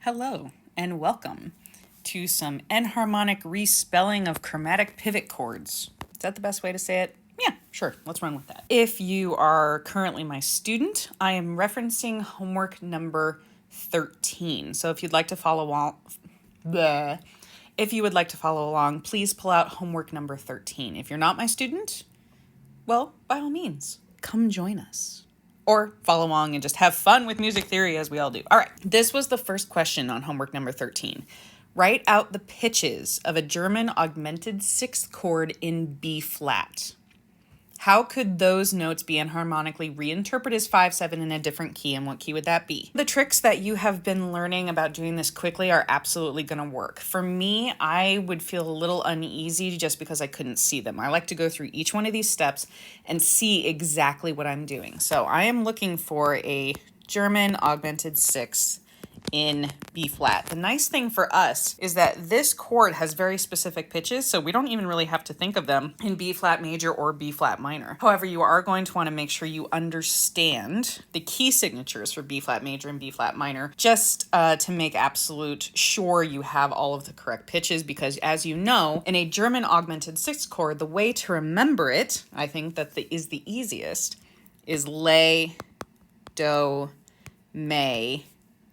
Hello and welcome to some enharmonic respelling of chromatic pivot chords. Is that the best way to say it? Yeah, sure. Let's run with that. If you are currently my student, I am referencing homework number 13. So if you'd like to follow along, please pull out homework number 13. If you're not my student, well, by all means, come join us. Or follow along and just have fun with music theory as we all do. All right, this was the first question on homework number 13. Write out the pitches of a German augmented sixth chord in B flat. How could those notes be enharmonically reinterpreted as 5/7 in a different key, and what key would that be? The tricks that you have been learning about doing this quickly are absolutely going to work. For me, I would feel a little uneasy just because I couldn't see them. I like to go through each one of these steps and see exactly what I'm doing. So I am looking for a German augmented sixth in B flat. The nice thing for us is that this chord has very specific pitches, so we don't even really have to think of them in B flat major or B flat minor. However, you are going to want to make sure you understand the key signatures for B flat major and B flat minor, just to make absolute sure you have all of the correct pitches, because as you know, in a German augmented sixth chord, the way to remember it, I think that is the easiest, is lay, do, may,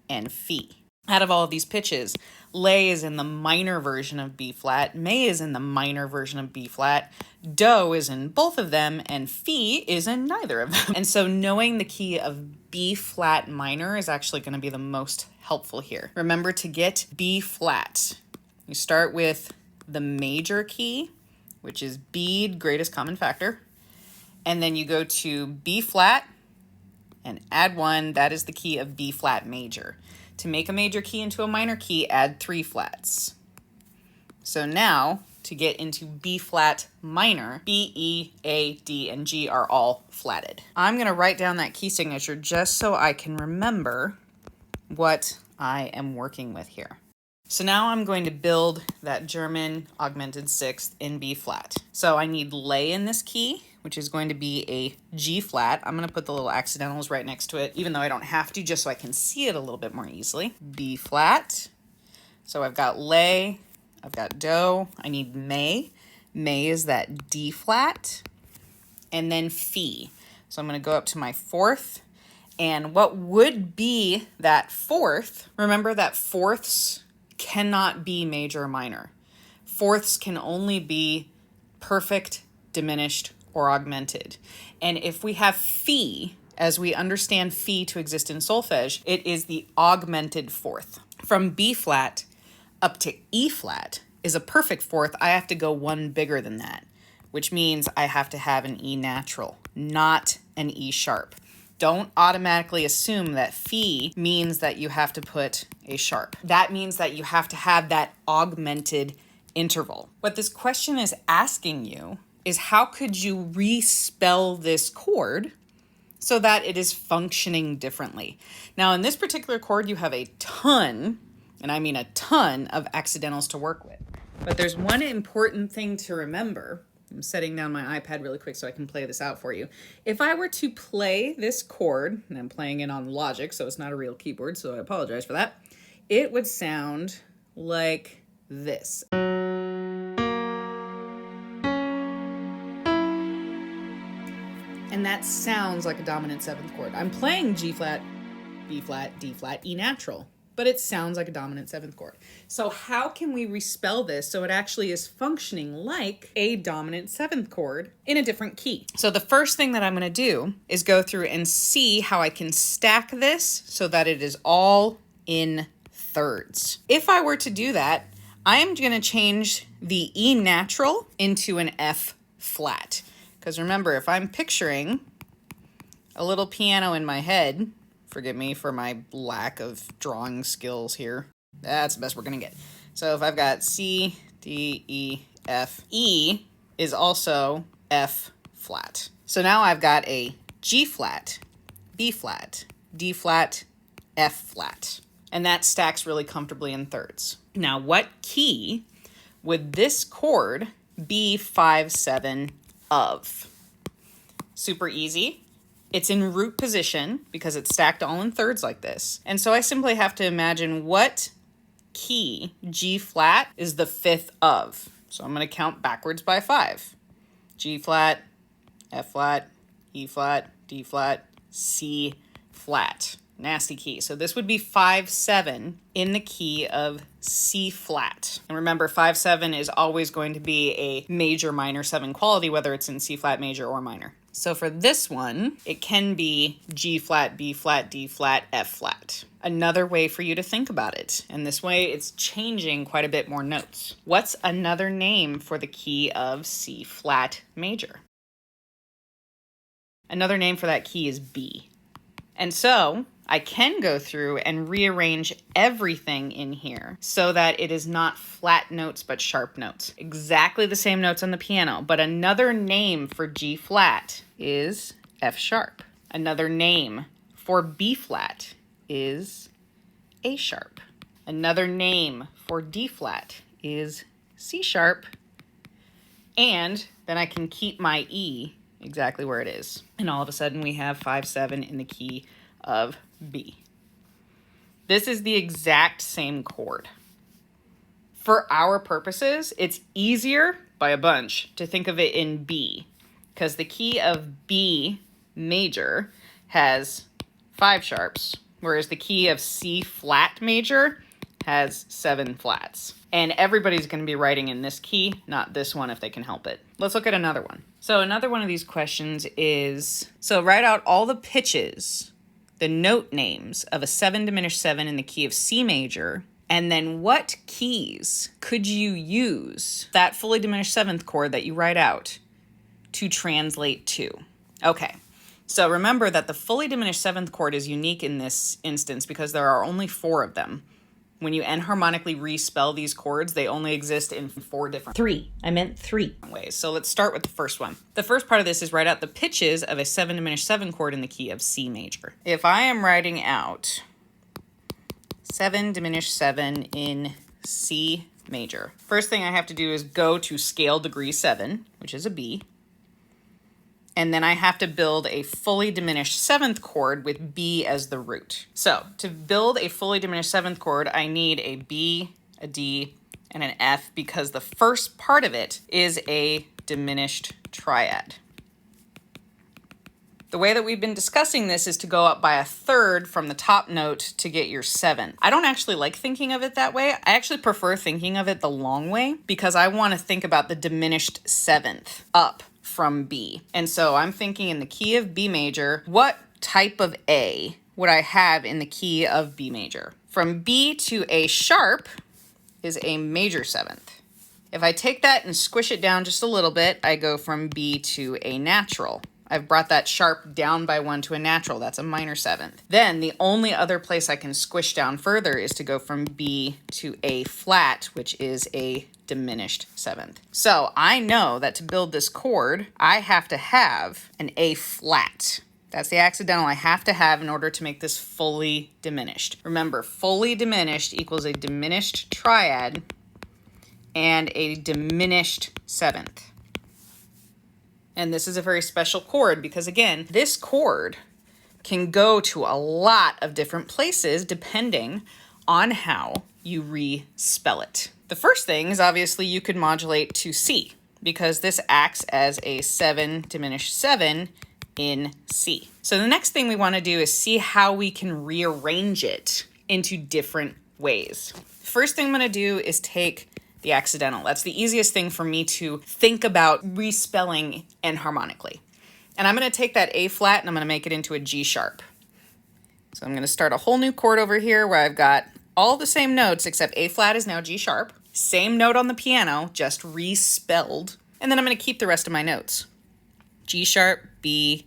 and Fi. Out of all of these pitches, lay is in the minor version of B flat, may is in the minor version of B flat, do is in both of them, and Fi is in neither of them. And so knowing the key of B flat minor is actually going to be the most helpful here. Remember to get B flat. You start with the major key, which is B, greatest common factor, and then you go to B flat, and add one, that is the key of B flat major. To make a major key into a minor key, add 3 flats. So now, to get into B flat minor, B, E, A, D, and G are all flatted. I'm gonna write down that key signature just so I can remember what I am working with here. So now I'm going to build that German augmented sixth in B flat. So I need lay in this key, which is going to be a G flat. I'm going to put the little accidentals right next to it, even though I don't have to, just so I can see it a little bit more easily. B flat. So I've got lay, I've got do, I need may. May is that D flat, and then Fi. So I'm going to go up to my fourth, and what would be that fourth, remember that fourths cannot be major or minor. Fourths can only be perfect, diminished, or augmented. And if we have Fi, as we understand Fi to exist in solfege, it is the augmented fourth. From B flat up to E flat is a perfect fourth. I have to go one bigger than that, which means I have to have an E natural, not an E sharp. Don't automatically assume that Fi means that you have to put a sharp. That means that you have to have that augmented interval. What this question is asking you is, how could you respell this chord so that it is functioning differently? Now, in this particular chord, you have a ton, and I mean a ton, of accidentals to work with. But there's one important thing to remember. I'm setting down my iPad really quick so I can play this out for you. If I were to play this chord, and I'm playing it on Logic, so it's not a real keyboard, so I apologize for that, it would sound like this. And that sounds like a dominant seventh chord. I'm playing G flat, B flat, D flat, E natural, but it sounds like a dominant seventh chord. So how can we respell this so it actually is functioning like a dominant seventh chord in a different key? So the first thing that I'm going to do is go through and see how I can stack this so that it is all in thirds. If I were to do that, I am going to change the E natural into an F flat. Because remember, if I'm picturing a little piano in my head, forgive me for my lack of drawing skills here, that's the best we're going to get. So if I've got C, D, E, F, E is also F flat. So now I've got a G flat, B flat, D flat, F flat. And that stacks really comfortably in thirds. Now, what key would this chord be 5/7 of? Super easy. It's in root position because it's stacked all in thirds like this. And so I simply have to imagine what key G flat is the fifth of. So I'm going to count backwards by 5. G flat, F flat, E flat, D flat, C flat. Nasty key. So this would be 5-7 in the key of C flat. And remember, 5-7 is always going to be a major minor 7 quality, whether it's in C flat major or minor. So for this one, it can be G flat, B flat, D flat, F flat. Another way for you to think about it. And this way it's changing quite a bit more notes. What's another name for the key of C flat major? Another name for that key is B. And so I can go through and rearrange everything in here so that it is not flat notes but sharp notes. Exactly the same notes on the piano, but another name for G flat is F sharp. Another name for B flat is A sharp. Another name for D flat is C sharp. And then I can keep my E exactly where it is. And all of a sudden we have 5-7 in the key of B. This is the exact same chord. For our purposes, it's easier by a bunch to think of it in B because the key of B major has 5 sharps, whereas the key of C flat major has 7 flats. And everybody's going to be writing in this key, not this one if they can help it. Let's look at another one. So another one of these questions is, so write out all the pitches, the note names of a 7 diminished 7 in the key of C major, and then what keys could you use that fully diminished 7th chord that you write out to translate to? Okay, so remember that the fully diminished 7th chord is unique in this instance because there are only 4 of them. When you enharmonically respell these chords, they only exist in 4 different... 3 ways. So let's start with the first one. The first part of this is write out the pitches of a 7 diminished 7 chord in the key of C major. If I am writing out 7 diminished 7 in C major, first thing I have to do is go to scale degree 7, which is a B. And then I have to build a fully diminished 7th chord with B as the root. So to build a fully diminished 7th chord, I need a B, a D, and an F because the first part of it is a diminished triad. The way that we've been discussing this is to go up by a third from the top note to get your 7th. I don't actually like thinking of it that way. I actually prefer thinking of it the long way because I want to think about the diminished 7th up from B. And so I'm thinking in the key of B major, what type of A would I have in the key of B major? From B to A sharp is a major 7th. If I take that and squish it down just a little bit, I go from B to A natural. I've brought that sharp down by 1 to a natural. That's a minor 7th. Then the only other place I can squish down further is to go from B to A flat, which is a diminished 7th. So I know that to build this chord, I have to have an A flat. That's the accidental I have to have in order to make this fully diminished. Remember, fully diminished equals a diminished triad and a diminished 7th. And this is a very special chord because, again, this chord can go to a lot of different places depending on how you respell it. The first thing is obviously you could modulate to C because this acts as a 7 diminished 7 in C. So the next thing we want to do is see how we can rearrange it into different ways. First thing I'm going to do is take the accidental. That's the easiest thing for me to think about respelling enharmonically. And I'm going to take that A flat and I'm going to make it into a G sharp. So I'm going to start a whole new chord over here where I've got all the same notes except A flat is now G sharp. Same note on the piano, just respelled. And then I'm going to keep the rest of my notes. G sharp, B,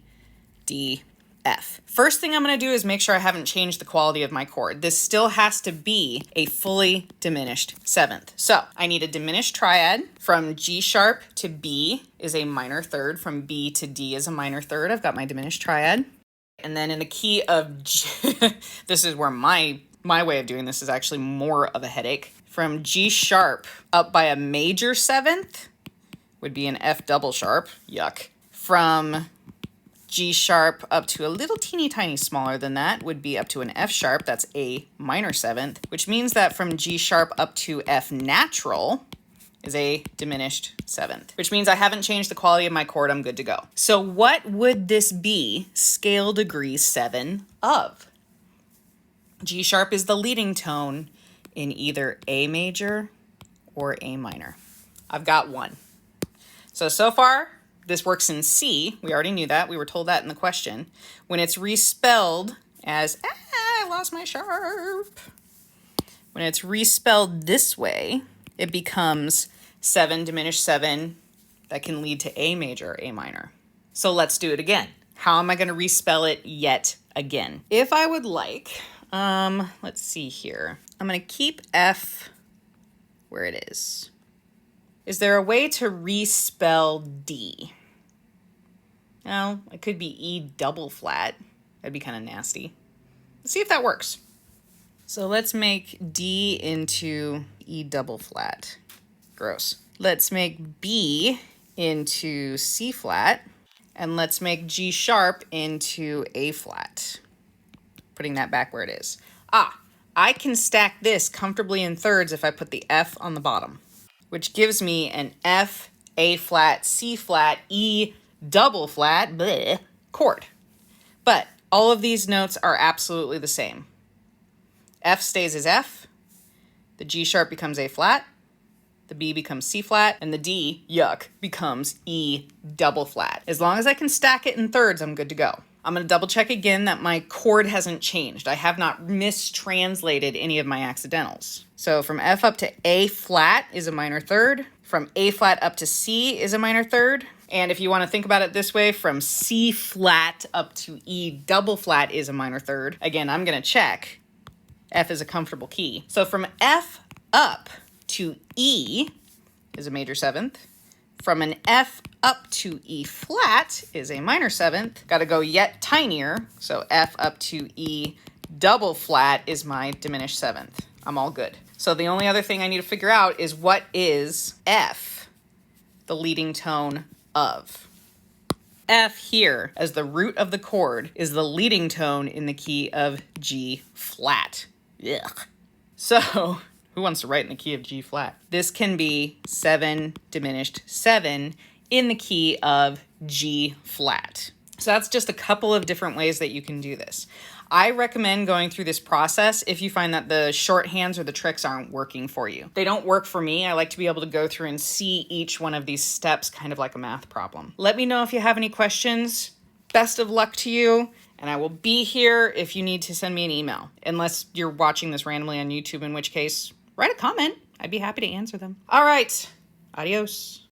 D, F. First thing I'm going to do is make sure I haven't changed the quality of my chord. This still has to be a fully diminished 7th. So I need a diminished triad. From G sharp to B is a minor 3rd. From B to D is a minor 3rd. I've got my diminished triad. And then in the key of G, this is where my way of doing this is actually more of a headache. From G sharp up by a major 7th would be an F double sharp. Yuck. From G sharp up to a little teeny tiny smaller than that would be up to an F sharp, that's A minor 7th, which means that from G sharp up to F natural is a diminished 7th, which means I haven't changed the quality of my chord, I'm good to go. So what would this be scale degree 7 of? G sharp is the leading tone in either A major or A minor. I've got one. So far, this works in C. We already knew that. We were told that in the question. When it's respelled as, I lost my sharp. When it's respelled this way, it becomes 7 diminished 7 that can lead to A major or A minor. So let's do it again. How am I going to respell it yet again? If I would like, let's see here. I'm going to keep F where it is. Is there a way to respell D? No, it could be E double flat. That'd be kind of nasty. Let's see if that works. So let's make D into E double flat. Gross. Let's make B into C flat. And let's make G sharp into A flat. Putting that back where it is. I can stack this comfortably in thirds if I put the F on the bottom, which gives me an F, A flat, C flat, E double flat bleh, chord. But all of these notes are absolutely the same. F stays as F, the G sharp becomes A flat, the B becomes C flat, and the D, yuck, becomes E double flat. As long as I can stack it in thirds, I'm good to go. I'm going to double check again that my chord hasn't changed. I have not mistranslated any of my accidentals. So from F up to A flat is a minor third. From A flat up to C is a minor third. And if you want to think about it this way, from C flat up to E double flat is a minor third. Again, I'm going to check. F is a comfortable key. So from F up to E is a major 7th. From an F up to E flat is a minor 7th. Got to go yet tinier. So F up to E double flat is my diminished 7th. I'm all good. So the only other thing I need to figure out is what is F, the leading tone of. F here, as the root of the chord, is the leading tone in the key of G flat. Ugh. So who wants to write in the key of G flat? This can be 7 diminished 7 in the key of G flat. So that's just a couple of different ways that you can do this. I recommend going through this process if you find that the shorthands or the tricks aren't working for you. They don't work for me. I like to be able to go through and see each one of these steps kind of like a math problem. Let me know if you have any questions. Best of luck to you. And I will be here if you need to send me an email. Unless you're watching this randomly on YouTube, in which case, write a comment. I'd be happy to answer them. All right. Adios.